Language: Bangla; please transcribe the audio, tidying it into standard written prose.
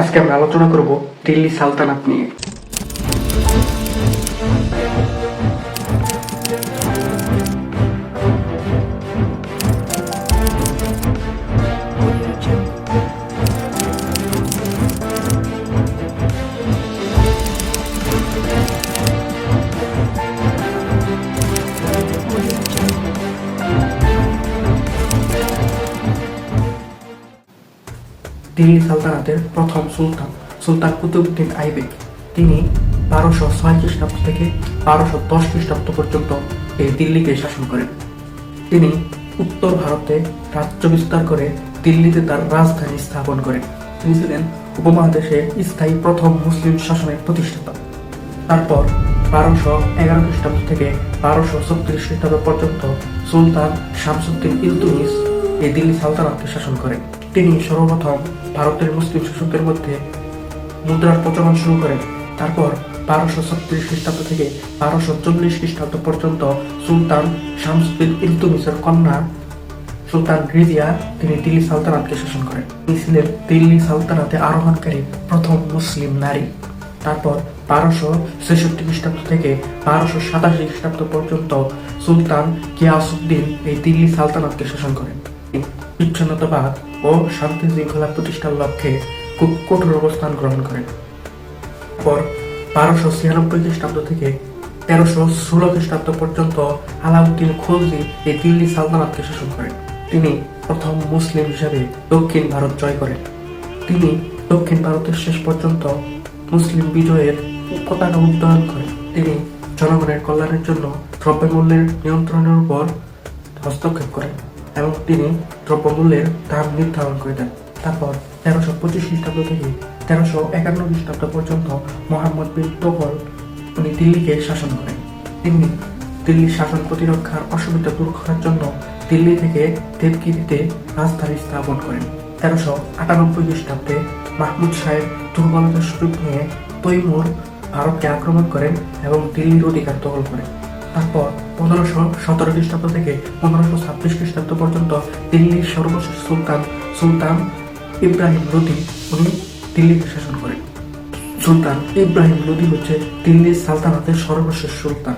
আজকে আমরা আলোচনা করব দিল্লি সালতানাত নিয়ে। দিল্লি সালতানাতের প্রথম সুলতান সুলতান কুতুবউদ্দিন আইবেক, তিনি 1206 খ্রিস্টাব্দ থেকে 1210 খ্রিস্টাব্দ পর্যন্ত এই দিল্লিকে শাসন করেন। তিনি উত্তর ভারতে রাজ্য বিস্তার করে দিল্লিতে তার রাজধানী স্থাপন করেন। তিনি ছিলেন উপমহাদেশে স্থায়ী প্রথম মুসলিম শাসনের প্রতিষ্ঠাতা। তারপর 1211 খ্রিস্টাব্দ থেকে 1236 খ্রিস্টাব্দ পর্যন্ত সুলতান শামসুদ্দিন ইলতুমিশ এই দিল্লি সালতানাতকে শাসন করেন। তিনি সর্বপ্রথম ভারতের মুসলিম শাসকদের মধ্যে মুদ্রার প্রচলন শুরু করেন। তারপর 1236 খ্রিস্টাব্দ থেকে 1240 খ্রিস্টাব্দ পর্যন্ত সুলতান শামসুদ্দিন ইলতুমিশের কন্যা সুলতান রিজিয়া তিনি দিল্লি সালতানাতকে শাসন করেন। তিনি ছিলেন দিল্লি সালতানাতে আরোহণকারী প্রথম মুসলিম নারী। তারপর 1266 খ্রিস্টাব্দ থেকে 1287 খ্রিস্টাব্দ পর্যন্ত সুলতান গিয়াসউদ্দিন এই দিল্লি সালতানাতকে শাসন করেন। বিচ্ছিন্নতাবাদ ও শান্তি শৃঙ্খলা প্রতিষ্ঠার লক্ষ্যে খুব কঠোর অবস্থান গ্রহণ করেন। পর 1296 খ্রিস্টাব্দ থেকে 1316 খ্রিস্টাব্দ পর্যন্ত আলাউদ্দিন খলজি এই দিল্লি সালতানাতকে শাসন করেন। তিনি প্রথম মুসলিম হিসাবে দক্ষিণ ভারত জয় করেন। তিনি দক্ষিণ ভারতের শেষ পর্যন্ত মুসলিম বিজয়ের পতাকা উত্তোলন করেন। তিনি জনগণের কল্যাণের জন্য দ্রব্যমূল্যের নিয়ন্ত্রণের উপর হস্তক্ষেপ করেন এবং তিনি দ্রব্যমূল্যের দাম নির্ধারণ করে দেন। তারপর 1325 খ্রিস্টাব্দ থেকে 1351 খ্রিস্টাব্দ পর্যন্ত মোহাম্মদ বিন তোগলক উনি দিল্লিকে শাসন করেন। তিনি দিল্লির শাসন প্রতিরক্ষার অসুবিধা দূর করার জন্য দিল্লি থেকে দেবগিরিতে রাজধানী স্থাপন করেন। 1398 খ্রিস্টাব্দে মাহমুদ সাহেব দুর্বলতার সুযোগ নিয়ে তৈমুর ভারতকে আক্রমণ করেন এবং দিল্লির অধিকার দখল করেন। তারপর 1517 খ্রিস্টাব্দ থেকে 1526 খ্রিস্টাব্দ পর্যন্ত দিল্লির সর্বশেষ সুলতান সুলতান ইব্রাহিম লোদি উনি দিল্লিকে শাসন করেন। সুলতান ইব্রাহিম লোদি হচ্ছে দিল্লির সালতানাতের সর্বশেষ সুলতান।